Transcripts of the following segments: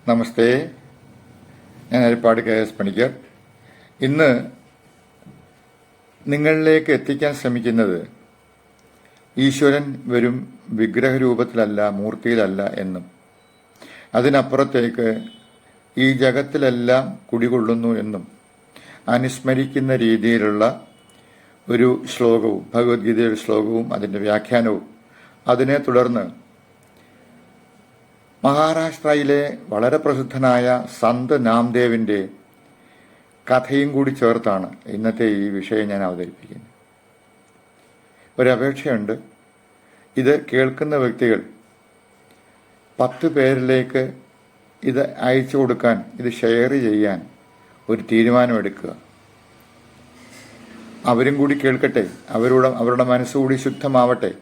നമസ്തേ, ഞാൻ ഹരിപ്പാട് KS പണിക്കർ. ഇന്ന് നിങ്ങളിലേക്ക് എത്തിക്കാൻ ശ്രമിക്കുന്നത് ഈശ്വരൻ വെറും വിഗ്രഹരൂപത്തിലല്ല, മൂർത്തിയിലല്ല എന്നും അതിനപ്പുറത്തേക്ക് ഈ ജഗത്തിലെല്ലാം കുടികൊള്ളുന്നു എന്നും അനുസ്മരിക്കുന്ന രീതിയിലുള്ള ഒരു ശ്ലോകവും, ഭഗവത്ഗീതയുടെ ശ്ലോകവും അതിൻ്റെ വ്യാഖ്യാനവും, അതിനെ തുടർന്ന് മഹാരാഷ്ട്രയിലെ വളരെ പ്രസിദ്ധനായ സന്ത് നാംദേവിൻ്റെ കഥയും കൂടി ചേർത്താണ് ഇന്നത്തെ ഈ വിഷയം ഞാൻ അവതരിപ്പിക്കുന്നത്. ഒരപേക്ഷയുണ്ട്. ഇത് കേൾക്കുന്ന വ്യക്തികൾ 10 പേരിലേക്ക് ഇത് അയച്ചു കൊടുക്കാൻ, ഇത് ഷെയർ ചെയ്യാൻ ഒരു തീരുമാനമെടുക്കുക. അവരും കൂടി കേൾക്കട്ടെ, അവരുടെ മനസ്സുകൂടി ശുദ്ധമാവട്ടെ.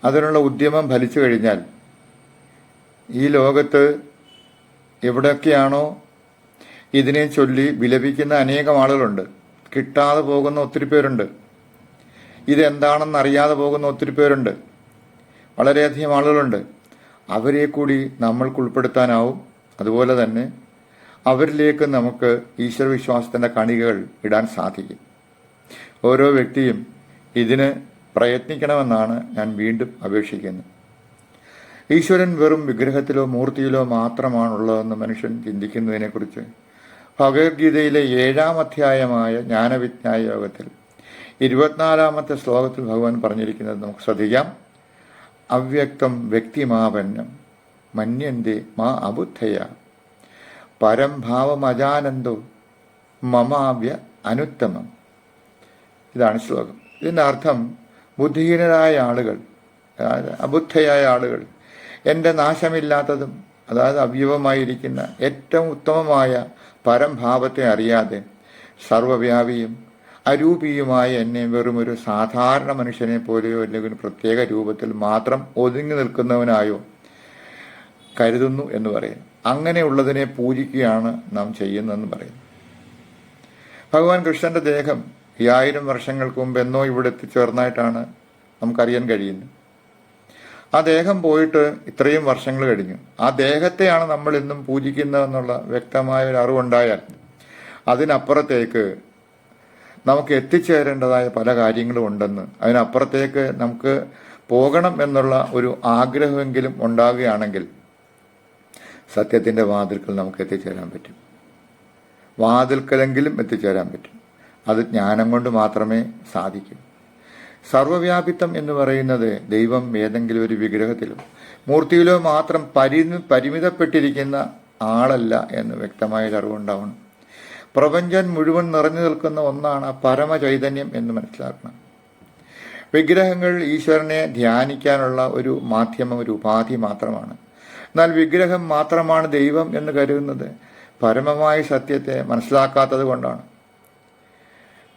അതിനുള്ള ഉദ്യമം ഫലിച്ചു കഴിഞ്ഞാൽ ഈ ലോകത്ത് എവിടെയൊക്കെയാണോ ഇതിനെ ചൊല്ലി വിലപിക്കുന്ന അനേകം ആളുകളുണ്ട്, കിട്ടാതെ പോകുന്ന ഒത്തിരി പേരുണ്ട്, ഇതെന്താണെന്ന് അറിയാതെ പോകുന്ന ഒത്തിരി പേരുണ്ട്, വളരെയധികം ആളുകളുണ്ട്. അവരെ കൂടി നമ്മൾക്ക് ഉൾപ്പെടുത്താനാവും. അതുപോലെ തന്നെ അവരിലേക്ക് നമുക്ക് ഈശ്വരവിശ്വാസത്തിൻ്റെ കണികകൾ ഇടാൻ സാധിക്കും. ഓരോ വ്യക്തിയും ഇതിന് പ്രയത്നിക്കണമെന്നാണ് ഞാൻ വീണ്ടും അപേക്ഷിക്കുന്നത്. ഈശ്വരൻ വെറും വിഗ്രഹത്തിലോ മൂർത്തിയിലോ മാത്രമാണുള്ളതെന്ന് മനുഷ്യൻ ചിന്തിക്കുന്നതിനെക്കുറിച്ച് ഭഗവത്ഗീതയിലെ 7-ാം അധ്യായമായ ജ്ഞാനവിജ്ഞാന യോഗത്തിൽ 24-ാമത്തെ ശ്ലോകത്തിൽ ഭഗവാൻ പറഞ്ഞിരിക്കുന്നത് നമുക്ക് ശ്രദ്ധിക്കാം. അവ്യക്തം വ്യക്തിമാപന്നം മന്യന്തെ മാ അബുദ്ധയ പരം ഭാവമജാനന്ദോ മമാവ്യ അനുത്തമം. ഇതാണ് ശ്ലോകം. ഇതിൻ്റെ അർത്ഥം, ബുദ്ധിഹീനരായ ആളുകൾ, അബുദ്ധയായ ആളുകൾ, എൻ്റെ നാശമില്ലാത്തതും അതായത് അവ്യവമായിരിക്കുന്ന ഏറ്റവും ഉത്തമമായ പരംഭാവത്തെ അറിയാതെ സർവവ്യാപിയും അരൂപിയുമായ എന്നെ വെറുമൊരു സാധാരണ മനുഷ്യനെ പോലെയോ അല്ലെങ്കിൽ പ്രത്യേക രൂപത്തിൽ മാത്രം ഒതുങ്ങി നിൽക്കുന്നവനായോ കരുതുന്നു എന്ന് പറയും. അങ്ങനെയുള്ളതിനെ പൂജിക്കുകയാണ് നാം ചെയ്യുന്നതെന്ന് പറയുന്നു. ഭഗവാൻ കൃഷ്ണന്റെ ദേഹം 5000 വർഷങ്ങൾക്ക് മുമ്പ് എന്നോ ഇവിടെ എത്തിച്ചേർന്നായിട്ടാണ് നമുക്കറിയാൻ കഴിയുന്നത്. ആ ദേഹം പോയിട്ട് ഇത്രയും വർഷങ്ങൾ കഴിഞ്ഞു. ആ ദേഹത്തെയാണ് നമ്മൾ ഇന്നും പൂജിക്കുന്നതെന്നുള്ള വ്യക്തമായ ഒരു അറിവുണ്ടായാൽ അതിനപ്പുറത്തേക്ക് നമുക്ക് എത്തിച്ചേരേണ്ടതായ പല കാര്യങ്ങളും ഉണ്ടെന്ന്, അതിനപ്പുറത്തേക്ക് നമുക്ക് പോകണം എന്നുള്ള ഒരു ആഗ്രഹമെങ്കിലും ഉണ്ടാകുകയാണെങ്കിൽ സത്യത്തിൻ്റെ വാതിൽക്കൽ നമുക്ക് എത്തിച്ചേരാൻ പറ്റും. വാതിൽക്കലെങ്കിലും എത്തിച്ചേരാൻ പറ്റും. അത് ജ്ഞാനം കൊണ്ട് മാത്രമേ സാധിക്കൂ. സർവവ്യാപിത്വം എന്ന് പറയുന്നത് ദൈവം ഏതെങ്കിലും ഒരു വിഗ്രഹത്തിലോ മൂർത്തിയിലോ മാത്രം പരിമിതപ്പെട്ടിരിക്കുന്ന ആളല്ല എന്ന് വ്യക്തമായ അറിവുണ്ടാവണം. പ്രപഞ്ചം മുഴുവൻ നിറഞ്ഞു നിൽക്കുന്ന ഒന്നാണ് പരമചൈതന്യം എന്ന് മനസ്സിലാക്കണം. വിഗ്രഹങ്ങൾ ഈശ്വരനെ ധ്യാനിക്കാനുള്ള ഒരു മാധ്യമം, ഒരു ഉപാധി മാത്രമാണ്. എന്നാൽ വിഗ്രഹം മാത്രമാണ് ദൈവം എന്ന് കരുതുന്നത് പരമമായ സത്യത്തെ മനസ്സിലാക്കാത്തത് കൊണ്ടാണ്.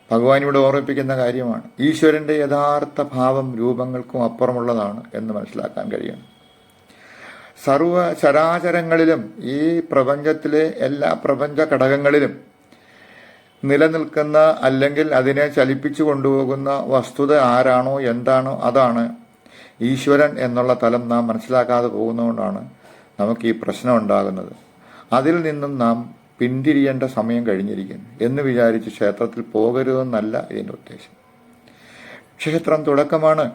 ഭഗവാൻ ഇവിടെ ഓർമ്മിപ്പിക്കുന്ന കാര്യമാണ്. ഈശ്വരന്റെ യഥാർത്ഥ ഭാവം രൂപങ്ങൾക്കും അപ്പുറമുള്ളതാണ് എന്ന് മനസ്സിലാക്കാൻ കഴിയണം. സർവ ചരാചരങ്ങളിലും ഈ പ്രപഞ്ചത്തിലെ എല്ലാ പ്രപഞ്ച ഘടകങ്ങളിലും നിലനിൽക്കുന്ന അല്ലെങ്കിൽ അതിനെ ചലിപ്പിച്ചു കൊണ്ടുപോകുന്ന വസ്തുത ആരാണോ എന്താണോ അതാണ് ഈശ്വരൻ എന്നുള്ള തലം നാം മനസ്സിലാക്കാതെ പോകുന്നതുകൊണ്ടാണ് നമുക്ക് ഈ പ്രശ്നം ഉണ്ടാകുന്നത്. അതിൽ നിന്നും നാം പിന്തിരിയേണ്ട സമയം കഴിഞ്ഞിരിക്കുന്നു എന്ന് വിചാരിച്ച് ക്ഷേത്രത്തിൽ പോകരുതെന്നല്ല ഇതിൻ്റെ ഉദ്ദേശം. ക്ഷേത്രം തുടക്കമാണ്.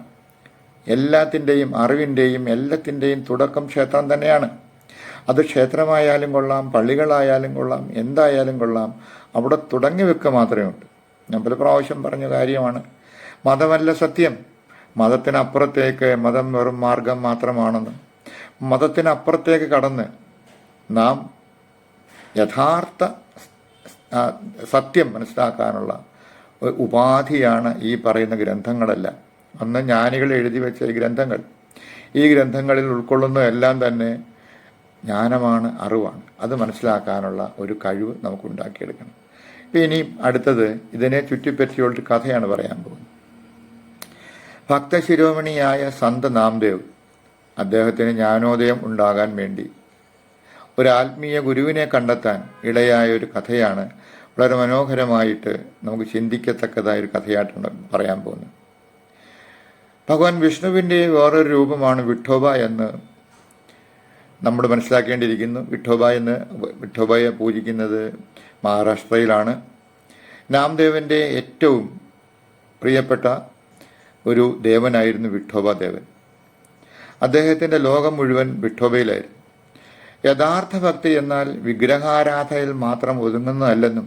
എല്ലാത്തിൻ്റെയും അറിവിൻ്റെയും എല്ലാത്തിൻ്റെയും തുടക്കം ക്ഷേത്രം തന്നെയാണ്. അത് ക്ഷേത്രമായാലും കൊള്ളാം, പള്ളികളായാലും കൊള്ളാം, എന്തായാലും കൊള്ളാം, അവിടെ തുടങ്ങി വെക്കുക മാത്രമേ ഉള്ളൂ. ഞാൻ പല പ്രാവശ്യം പറഞ്ഞ കാര്യമാണ്. മതമല്ല സത്യം. മതത്തിനപ്പുറത്തേക്ക് മതം വെറും മാർഗം മാത്രമാണെന്ന്, മതത്തിനപ്പുറത്തേക്ക് കടന്ന് നാം യഥാർത്ഥ സത്യം മനസ്സിലാക്കാനുള്ള ഉപാധിയാണ് ഈ പറയുന്ന ഗ്രന്ഥങ്ങളെല്ലാം. അന്ന് ജ്ഞാനികൾ എഴുതി വെച്ച ഈ ഗ്രന്ഥങ്ങളിൽ ഉൾക്കൊള്ളുന്ന എല്ലാം തന്നെ ജ്ഞാനമാണ്, അറിവാണ്. അത് മനസ്സിലാക്കാനുള്ള ഒരു കഴിവ് നമുക്ക് ഉണ്ടാക്കിയെടുക്കണം. ഇപ്പം ഇനിയും അടുത്തത് ഇതിനെ ചുറ്റിപ്പറ്റിയുള്ള കഥയാണ് പറയാൻ പോകുന്നത്. ഭക്തശിരോമണിയായ സന്ത് നാംദേവ് അദ്ദേഹത്തിന് ജ്ഞാനോദയം ഉണ്ടാകാൻ വേണ്ടി ഒരു ആത്മീയ ഗുരുവിനെ കണ്ടെത്താൻ ഇടയായ ഒരു കഥയാണ്. വളരെ മനോഹരമായിട്ട് നമുക്ക് ചിന്തിക്കത്തക്കതായ ഒരു കഥയായിട്ടാണ് പറയാൻ പോകുന്നത്. ഭഗവാൻ വിഷ്ണുവിൻ്റെ വേറൊരു രൂപമാണ് വിഠോബ എന്ന് നമ്മൾ മനസ്സിലാക്കേണ്ടിയിരിക്കുന്നു. വിഠോബയെ പൂജിക്കുന്നത് മഹാരാഷ്ട്രയിലാണ്. നാംദേവൻ്റെ ഏറ്റവും പ്രിയപ്പെട്ട ഒരു ദേവനായിരുന്നു വിഠോബ ദേവൻ. അദ്ദേഹത്തിൻ്റെ ലോകം മുഴുവൻ വിഠോബയിലായിരുന്നു. യഥാർത്ഥ ഭക്തി എന്നാൽ വിഗ്രഹാരാധനയിൽ മാത്രം ഒതുങ്ങുന്നതല്ലെന്നും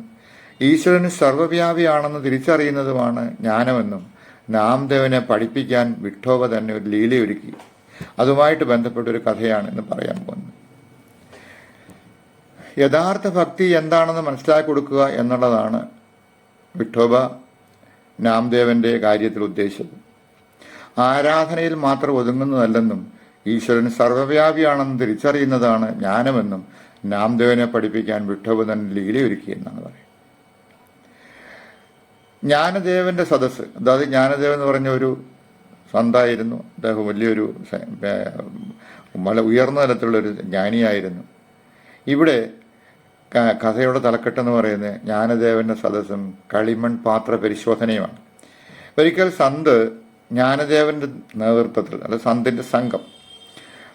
ഈശ്വരൻ സർവ്വവ്യാപിയാണെന്ന് തിരിച്ചറിയുന്നതുമാണ് ജ്ഞാനമെന്നും നാംദേവനെ പഠിപ്പിക്കാൻ വിഠോബ തന്നെ ഒരു ലീലയൊരുക്കി. അതുമായിട്ട് ബന്ധപ്പെട്ടൊരു കഥയാണ് ഇന്ന് പറയാൻ പോകുന്നത്. യഥാർത്ഥ ഭക്തി എന്താണെന്ന് മനസ്സിലാക്കി കൊടുക്കുക എന്നുള്ളതാണ് വിഠോബ നാംദേവന്റെ കാര്യത്തിൽ ഉദ്ദേശിച്ചത്. ആരാധനയിൽ മാത്രം ഒതുങ്ങുന്നതല്ലെന്നും ഈശ്വരൻ സർവ്വവ്യാപിയാണെന്ന് തിരിച്ചറിയുന്നതാണ് ജ്ഞാനമെന്നും നാംദേവനെ പഠിപ്പിക്കാൻ വിഠോബ തന്നെ ലീലയൊരുക്കി എന്നാണ് പറയുന്നത്. ജ്ഞാനദേവന്റെ സദസ്സ്, അതായത് ജ്ഞാനദേവൻ എന്ന് പറഞ്ഞ ഒരു സന്തായിരുന്നു. അദ്ദേഹം വലിയൊരു ഉയർന്ന തലത്തിലുള്ളൊരു ജ്ഞാനിയായിരുന്നു. ഇവിടെ കഥയുടെ തലക്കെട്ടെന്ന് പറയുന്നത് ജ്ഞാനദേവന്റെ സദസ്സും കളിമൺ പാത്ര പരിശോധനയുമാണ്. ഒരിക്കൽ സന്ത് ജ്ഞാനദേവന്റെ നേതൃത്വത്തിൽ, അല്ല സന്തിന്റെ സംഘം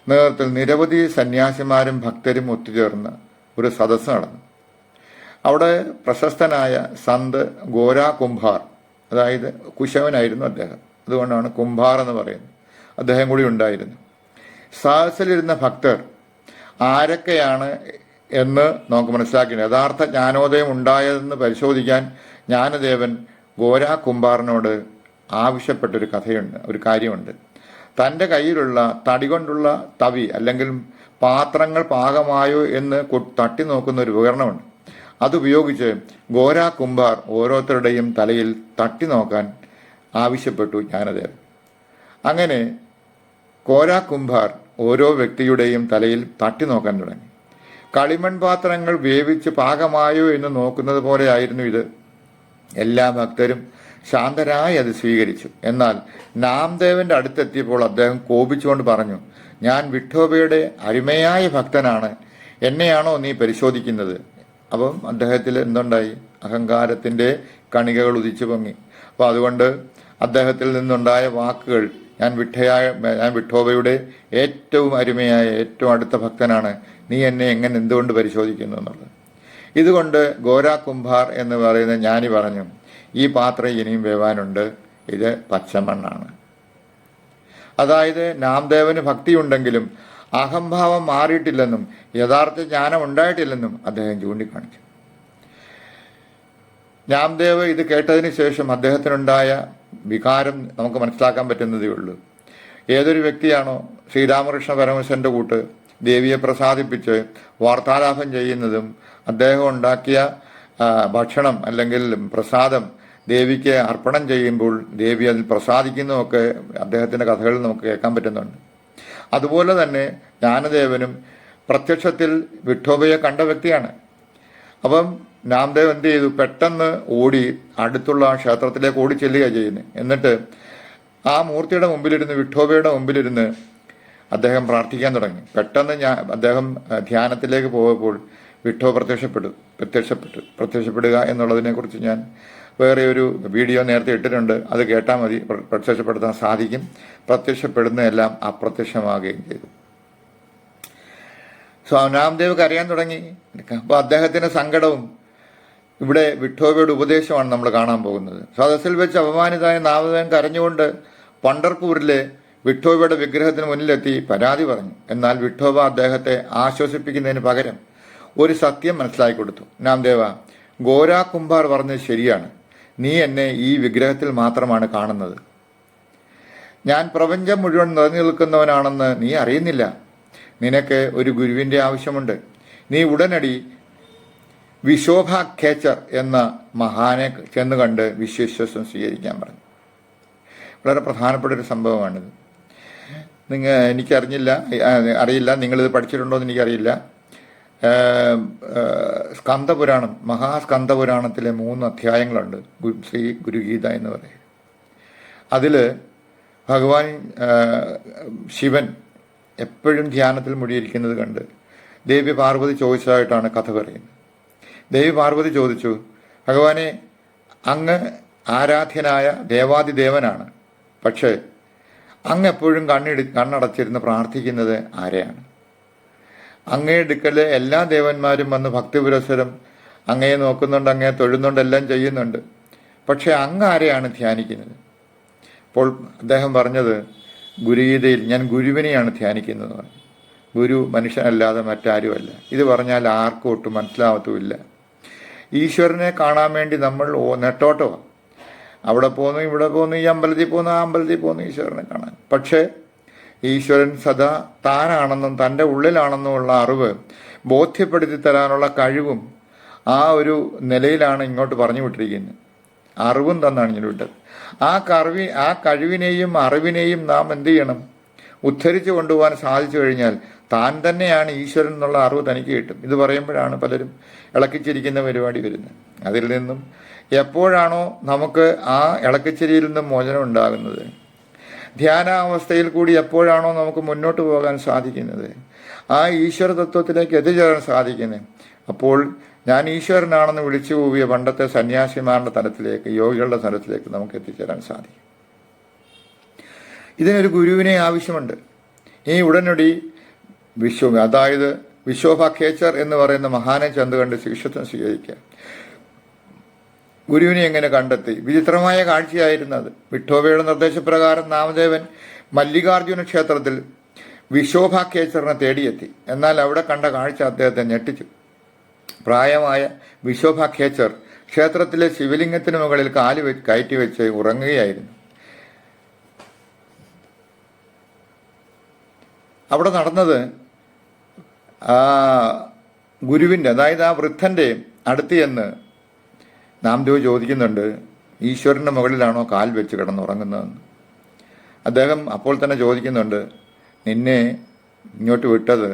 നേതൃത്വത്തിൽ നിരവധി സന്യാസിമാരും ഭക്തരും ഒത്തുചേർന്ന് ഒരു സദസ്സ് നടന്നു. അവിടെ പ്രശസ്തനായ സന്ത് ഗോരാ കുംഭാർ, അതായത് കുശവനായിരുന്നു അദ്ദേഹം, അതുകൊണ്ടാണ് കുംഭാർ എന്ന് പറയുന്നത്, അദ്ദേഹം കൂടി ഉണ്ടായിരുന്നു. സദസ്സിലിരുന്ന ഭക്തർ ആരൊക്കെയാണ് എന്ന് നമുക്ക് മനസ്സിലാക്കി യഥാർത്ഥ ജ്ഞാനോദയം ഉണ്ടായതെന്ന് പരിശോധിക്കാൻ ജ്ഞാനദേവൻ ഗോരാ കുംഭാറിനോട് ആവശ്യപ്പെട്ടൊരു കഥയുണ്ട്, ഒരു കാര്യമുണ്ട്. തൻ്റെ കയ്യിലുള്ള തടി കൊണ്ടുള്ള തവി അല്ലെങ്കിൽ പാത്രങ്ങൾ പാകമായോ എന്ന് തട്ടി നോക്കുന്ന ഒരു ഉപകരണമുണ്ട്. അതുപയോഗിച്ച് ഗോരാ കുംഭാർ ഓരോരുത്തരുടെയും തലയിൽ തട്ടി നോക്കാൻ ആവശ്യപ്പെട്ടു ജ്ഞാനദേവൻ. അങ്ങനെ ഗോരാ കുംഭാർ ഓരോ വ്യക്തിയുടെയും തലയിൽ തട്ടി നോക്കാൻ തുടങ്ങി. കളിമൺ പാത്രങ്ങൾ വേവിച്ച് പാകമായോ എന്ന് നോക്കുന്നത് പോലെയായിരുന്നു ഇത്. എല്ലാ ഭക്തരും ശാന്തരായി അത് സ്വീകരിച്ചു. എന്നാൽ നാംദേവന്റെ അടുത്തെത്തിയപ്പോൾ അദ്ദേഹം കോപിച്ചുകൊണ്ട് പറഞ്ഞു, ഞാൻ വിഠോബയുടെ അരുമയായ ഭക്തനാണ്, എന്നെയാണോ നീ പരിശോധിക്കുന്നത്? അപ്പം അദ്ദേഹത്തിൽ എന്തുണ്ടായി? അഹങ്കാരത്തിന്റെ കണികകൾ ഉദിച്ചു പൊങ്ങി. അപ്പോൾ അതുകൊണ്ട് അദ്ദേഹത്തിൽ നിന്നുണ്ടായ വാക്കുകൾ, ഞാൻ വിഠോബയുടെ ഏറ്റവും അരുമയായ ഏറ്റവും അടുത്ത ഭക്തനാണ്, നീ എന്നെ എന്തുകൊണ്ട് പരിശോധിക്കുന്നു എന്നുള്ളത്. ഇതുകൊണ്ട് ഗോരാ കുംഭാർ എന്ന് പറയുന്ന ജ്ഞാനി പറഞ്ഞു, ഈ പാത്രം ഇനിയും വേവാനുണ്ട്, ഇത് പച്ചമണ്ണാണ്. അതായത് നാംദേവന് ഭക്തിയുണ്ടെങ്കിലും അഹംഭാവം മാറിയിട്ടില്ലെന്നും യഥാർത്ഥ ജ്ഞാനം ഉണ്ടായിട്ടില്ലെന്നും അദ്ദേഹം ചൂണ്ടിക്കാണിച്ചു. നാംദേവ് ഇത് കേട്ടതിന് ശേഷം അദ്ദേഹത്തിനുണ്ടായ വികാരം നമുക്ക് മനസ്സിലാക്കാൻ പറ്റുന്നതേ ഉള്ളൂ. ഏതൊരു വ്യക്തിയാണോ ശ്രീരാമകൃഷ്ണ പരമഹംസന്റെ കൂട്ട് ദേവിയെ പ്രസാദിപ്പിച്ച് വാർത്താലാപം ചെയ്യുന്നതും അദ്ദേഹം ഉണ്ടാക്കിയ ഭക്ഷണം അല്ലെങ്കിൽ പ്രസാദം ദേവിക്ക് അർപ്പണം ചെയ്യുമ്പോൾ ദേവി അതിൽ പ്രസാദിക്കുന്നതൊക്കെ അദ്ദേഹത്തിൻ്റെ കഥകളിൽ നമുക്ക് കേൾക്കാൻ പറ്റുന്നുണ്ട്. അതുപോലെ തന്നെ ജ്ഞാനദേവനും പ്രത്യക്ഷത്തിൽ വിഠോബയെ കണ്ട വ്യക്തിയാണ്. അപ്പം നാംദേവ് എന്ത് ചെയ്തു? പെട്ടെന്ന് ഓടി അടുത്തുള്ള ക്ഷേത്രത്തിലേക്ക് ഓടി ചെല്ലുക ചെയ്യുന്നത്. എന്നിട്ട് ആ മൂർത്തിയുടെ മുമ്പിലിരുന്ന്, വിഠോബയുടെ മുമ്പിലിരുന്ന് അദ്ദേഹം പ്രാർത്ഥിക്കാൻ തുടങ്ങി. പെട്ടെന്ന് അദ്ദേഹം ധ്യാനത്തിലേക്ക് പോയപ്പോൾ വിഠോ പ്രത്യക്ഷപ്പെടുക എന്നുള്ളതിനെക്കുറിച്ച് ഞാൻ വേറെ ഒരു വീഡിയോ നേരത്തെ ഇട്ടിട്ടുണ്ട്, അത് കേട്ടാൽ മതി. പ്രത്യക്ഷപ്പെടുത്താൻ സാധിക്കും. പ്രത്യക്ഷപ്പെടുന്നതെല്ലാം അപ്രത്യക്ഷമാകുകയും ചെയ്തു. നാംദേവ് അറിയാൻ തുടങ്ങി. അപ്പോൾ അദ്ദേഹത്തിന്റെ സങ്കടവും ഇവിടെ വിഠോബയുടെ ഉപദേശമാണ് നമ്മൾ കാണാൻ പോകുന്നത്. സദസ്സിൽ വെച്ച് അപമാനിതനായ നാമദേവൻ കരഞ്ഞുകൊണ്ട് പണ്ഡർപൂരിലെ വിഠോബയുടെ വിഗ്രഹത്തിന് മുന്നിലെത്തി പരാതി പറഞ്ഞു. എന്നാൽ വിഠോബ അദ്ദേഹത്തെ ആശ്വസിപ്പിക്കുന്നതിന് പകരം ഒരു സത്യം മനസ്സിലാക്കി കൊടുത്തു. നാംദേവ, ഗോരാ കുംഭാർ പറഞ്ഞത് ശരിയാണ്, നീ എന്നെ ഈ വിഗ്രഹത്തിൽ മാത്രമാണ് കാണുന്നത്. ഞാൻ പ്രപഞ്ചം മുഴുവൻ നിറഞ്ഞു നിൽക്കുന്നവനാണെന്ന് നീ അറിയുന്നില്ല. നിനക്ക് ഒരു ഗുരുവിൻ്റെ ആവശ്യമുണ്ട്. നീ ഉടനടി വിശോഭ ഖേച്ചർ എന്ന മഹാനെ ചെന്ന് കണ്ട് വിശ്വാസം സ്വീകരിക്കാൻ പറഞ്ഞു. വളരെ പ്രധാനപ്പെട്ട ഒരു സംഭവമാണിത്. അറിയില്ല നിങ്ങളിത് പഠിച്ചിട്ടുണ്ടോ എന്ന് എനിക്കറിയില്ല. സ്കന്ദപുരാണം, മഹാസ്കന്ദപുരാണത്തിലെ 3 അധ്യായങ്ങളുണ്ട്, ശ്രീ ഗുരുഗീത എന്ന് പറയും. അതിൽ ഭഗവാൻ ശിവൻ എപ്പോഴും ധ്യാനത്തിൽ മുടിയിരിക്കുന്നത് കണ്ട് ദേവി പാർവതി ചോദിച്ചതായിട്ടാണ് കഥ പറയുന്നത്. ദേവി പാർവതി ചോദിച്ചു, ഭഗവാനെ, അങ്ങ് ആരാധ്യനായ ദേവാദിദേവനാണ്, പക്ഷേ അങ്ങ് എപ്പോഴും കണ്ണടച്ചിരുന്ന് പ്രാർത്ഥിക്കുന്നത് ആരെയാണ്? അങ്ങേ അടുക്കൽ എല്ലാ ദേവന്മാരും വന്ന് ഭക്തിപുരസ്സരം അങ്ങയെ നോക്കുന്നുണ്ട്, അങ്ങയെ തൊഴുന്നുണ്ട്, എല്ലാം ചെയ്യുന്നുണ്ട്. പക്ഷെ അങ്ങ് ആരെയാണ് ധ്യാനിക്കുന്നത്? അപ്പോൾ അദ്ദേഹം പറഞ്ഞത്, ഗുരുഗീതയിൽ ഞാൻ ഗുരുവിനെയാണ് ധ്യാനിക്കുന്നത് പറഞ്ഞു. ഗുരു മനുഷ്യനല്ലാതെ മറ്റാരുമല്ല. ഇത് പറഞ്ഞാൽ ആർക്കും ഒട്ടും മനസ്സിലാവത്തുമില്ല. ഈശ്വരനെ കാണാൻ വേണ്ടി നമ്മൾ നെട്ടോട്ടമാണ്. അവിടെ പോന്നു, ഇവിടെ പോന്നു, ഈ അമ്പലത്തിൽ പോന്നു, ആ അമ്പലത്തിൽ പോന്നു ഈശ്വരനെ കാണാൻ. പക്ഷേ ഈശ്വരൻ സദാ താനാണെന്നും തൻ്റെ ഉള്ളിലാണെന്നുമുള്ള അറിവ് ബോധ്യപ്പെടുത്തി തരാനുള്ള കഴിവും ആ ഒരു നിലയിലാണ് ഇങ്ങോട്ട് പറഞ്ഞു വിട്ടിരിക്കുന്നത്. അറിവും തന്നാണ് ഇങ്ങനെ വിട്ടത്. ആ കഴിവിനെയും അറിവിനെയും നാം എന്ത് ചെയ്യണം? ഉദ്ധരിച്ചു കൊണ്ടുപോകാൻ സാധിച്ചു കഴിഞ്ഞാൽ താൻ തന്നെയാണ് ഈശ്വരൻ എന്നുള്ള അറിവ് തനിക്ക് കിട്ടും. ഇത് പറയുമ്പോഴാണ് പലരും ഇളക്കിച്ചിരിക്കുന്ന പരിപാടി വരുന്നത്. അതിൽ നിന്നും എപ്പോഴാണോ നമുക്ക് ആ ഇളക്കിച്ചിരിയിൽ നിന്നും മോചനം ഉണ്ടാകുന്നത്, ധ്യാനാവസ്ഥയിൽ കൂടി എപ്പോഴാണോ നമുക്ക് മുന്നോട്ട് പോകാൻ സാധിക്കുന്നത്, ആ ഈശ്വര തത്വത്തിലേക്ക് എത്തിച്ചേരാൻ സാധിക്കുന്നത്, അപ്പോൾ ഞാൻ ഈശ്വരനാണെന്ന് വിളിച്ചു പോവിയ പണ്ടത്തെ സന്യാസിമാരുടെ തലത്തിലേക്ക്, യോഗികളുടെ തലത്തിലേക്ക് നമുക്ക് എത്തിച്ചേരാൻ സാധിക്കും. ഇതിനൊരു ഗുരുവിനെ ആവശ്യമുണ്ട്. ഈ ഉടനടി അതായത് വിശ്വഭാഖ്യേച്ചർ എന്ന് പറയുന്ന മഹാനെ ചെന്ന് കണ്ട് ശിഷ്യത്വം സ്വീകരിക്കുക. ഗുരുവിനെ എങ്ങനെ കണ്ടെത്തി? വിചിത്രമായ കാഴ്ചയായിരുന്നത്. വിഠോബയുടെ നിർദ്ദേശപ്രകാരം നാമദേവൻ മല്ലികാർജുന ക്ഷേത്രത്തിൽ വിശ്വഭാഖ്യേച്ചറിനെ തേടിയെത്തി. എന്നാൽ അവിടെ കണ്ട കാഴ്ച അദ്ദേഹത്തെ ഞെട്ടിച്ചു. പ്രായമായ വിശ്വഭാഖ്യേച്ചർ ക്ഷേത്രത്തിലെ ശിവലിംഗത്തിന് മുകളിൽ കാല് കയറ്റി വെച്ച് ഉറങ്ങുകയായിരുന്നു. അവിടെ നടന്നത് ഗുരുവിൻ്റെ, അതായത് ആ വൃദ്ധൻ്റെ അടുത്ത് ചെന്ന് നാംദേവ് ചോദിക്കുന്നുണ്ട്, ഈശ്വരൻ്റെ മുകളിലാണോ കാൽ വെച്ച് കിടന്നുറങ്ങുന്നതെന്ന്. അദ്ദേഹം അപ്പോൾ തന്നെ ചോദിക്കുന്നുണ്ട്, നിന്നെ ഇങ്ങോട്ട് വിട്ടത്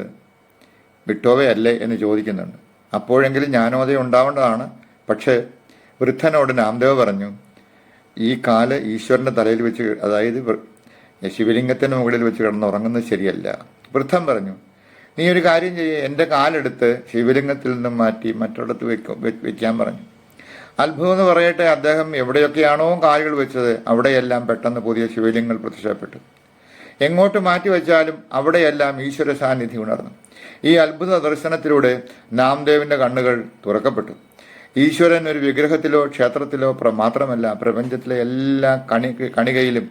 വിട്ടോവയല്ലേ എന്ന് ചോദിക്കുന്നുണ്ട്. അപ്പോഴെങ്കിലും ജ്ഞാനോദയം ഉണ്ടാവേണ്ടതാണ്. പക്ഷേ വൃദ്ധനോട് നാംദേവ് പറഞ്ഞു, ഈ കാല് ഈശ്വരൻ്റെ തലയിൽ വെച്ച്, അതായത് ശിവലിംഗത്തിന് മുകളിൽ വെച്ച് കിടന്നുറങ്ങുന്നത് ശരിയല്ല. വൃദ്ധൻ പറഞ്ഞു, നീ ഒരു കാര്യം ചെയ്യേ, എൻ്റെ കാലെടുത്ത് ശിവലിംഗത്തിൽ നിന്നും മാറ്റി മറ്റൊരിടത്ത് വെക്കാൻ പറഞ്ഞു. അത്ഭുതം എന്ന് പറയട്ടെ, അദ്ദേഹം എവിടെയൊക്കെയാണോ കാലുകൾ വെച്ചത് അവിടെയെല്ലാം പെട്ടെന്ന് പുതിയ ശിവലിംഗങ്ങൾ പ്രത്യക്ഷപ്പെട്ടു. എങ്ങോട്ട് മാറ്റി വെച്ചാലും അവിടെയെല്ലാം ഈശ്വര സാന്നിധ്യം ഉണർന്നു. ഈ അത്ഭുത ദർശനത്തിലൂടെ നാംദേവിൻ്റെ കണ്ണുകൾ തുറക്കപ്പെട്ടു. ഈശ്വരൻ ഒരു വിഗ്രഹത്തിലോ ക്ഷേത്രത്തിലോ മാത്രമല്ല, പ്രപഞ്ചത്തിലെ എല്ലാ കണികയിലും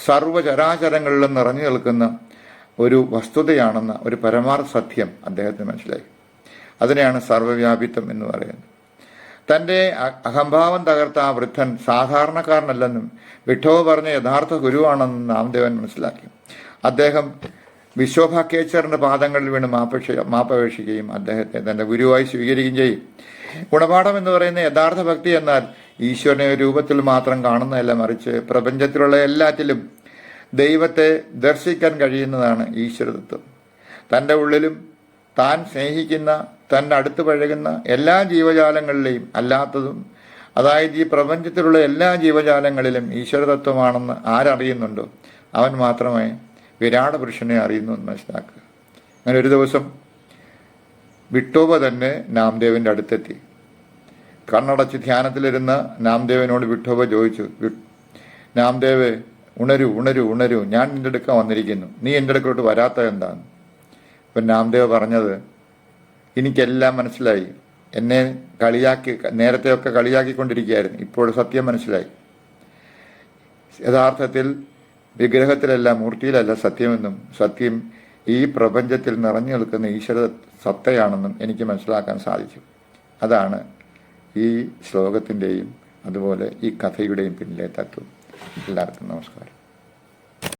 സർവചരാചരങ്ങളിലും നിറഞ്ഞു നിൽക്കുന്ന ഒരു വസ്തുതയാണെന്ന ഒരു പരമാർത്ഥ സത്യം അദ്ദേഹത്തിന് മനസ്സിലായി. അതിനെയാണ് സർവ്വവ്യാപിത്വം എന്ന് പറയുന്നത്. തൻ്റെ അഹംഭാവം തകർത്ത ആ വൃദ്ധൻ സാധാരണക്കാരനല്ലെന്നും വിഠോബ പറഞ്ഞ യഥാർത്ഥ ഗുരുവാണെന്നും നാമദേവൻ മനസ്സിലാക്കി. അദ്ദേഹം വിശ്വഭാഖ്യേച്ചറിൻ്റെ പാദങ്ങളിൽ വീണ് മാപ്പപേക്ഷിക്കുകയും അദ്ദേഹത്തെ തൻ്റെ ഗുരുവായി സ്വീകരിക്കുകയും ചെയ്യും. ഗുണപാഠം എന്ന് പറയുന്ന യഥാർത്ഥ ഭക്തി എന്നാൽ ഈശ്വരനെ രൂപത്തിൽ മാത്രം കാണുന്നതല്ല, മറിച്ച് പ്രപഞ്ചത്തിലുള്ള എല്ലാറ്റിലും ദൈവത്തെ ദർശിക്കാൻ കഴിയുന്നതാണ് ഈശ്വരതത്വം. തൻ്റെ ഉള്ളിലും താൻ സ്നേഹിക്കുന്ന, തൻ്റെ അടുത്ത് പഴകുന്ന എല്ലാ ജീവജാലങ്ങളിലെയും അല്ലാത്തതും, അതായത് ഈ പ്രപഞ്ചത്തിലുള്ള എല്ലാ ജീവജാലങ്ങളിലും ഈശ്വരതത്വമാണെന്ന് ആരറിയുന്നുണ്ടോ അവൻ മാത്രമേ വിരാട പുരുഷനെ അറിയുന്നു എന്ന് മനസ്സിലാക്കുക. അങ്ങനെ ഒരു ദിവസം വിഠോബ തന്നെ നാംദേവിൻ്റെ അടുത്തെത്തി. കണ്ണടച്ച് ധ്യാനത്തിലിരുന്ന നാംദേവനോട് വിഠോബ ചോദിച്ചു, നാംദേവ് ഉണരൂ ഉണരൂ ഉണരൂ, ഞാൻ നിൻ്റെ അടുക്കാൻ വന്നിരിക്കുന്നു, നീ എൻ്റെ അടുക്കലോട്ട് വരാത്തത് എന്താണ്? അപ്പം നാംദേവ് പറഞ്ഞത്, എനിക്കെല്ലാം മനസ്സിലായി, എന്നെ നേരത്തെയൊക്കെ കളിയാക്കിക്കൊണ്ടിരിക്കുകയായിരുന്നു, ഇപ്പോൾ സത്യം മനസ്സിലായി. യഥാർത്ഥത്തിൽ വിഗ്രഹത്തിലല്ല, മൂർത്തിയിലല്ല സത്യമെന്നും സത്യം ഈ പ്രപഞ്ചത്തിൽ നിറഞ്ഞു നിൽക്കുന്ന ഈശ്വര സത്തയാണെന്നും എനിക്ക് മനസ്സിലാക്കാൻ സാധിച്ചു. അതാണ് ഈ ശ്ലോകത്തിൻ്റെയും അതുപോലെ ഈ കഥയുടെയും പിന്നിലെ തത്വം. എല്ലാവർക്കും നമസ്കാരം.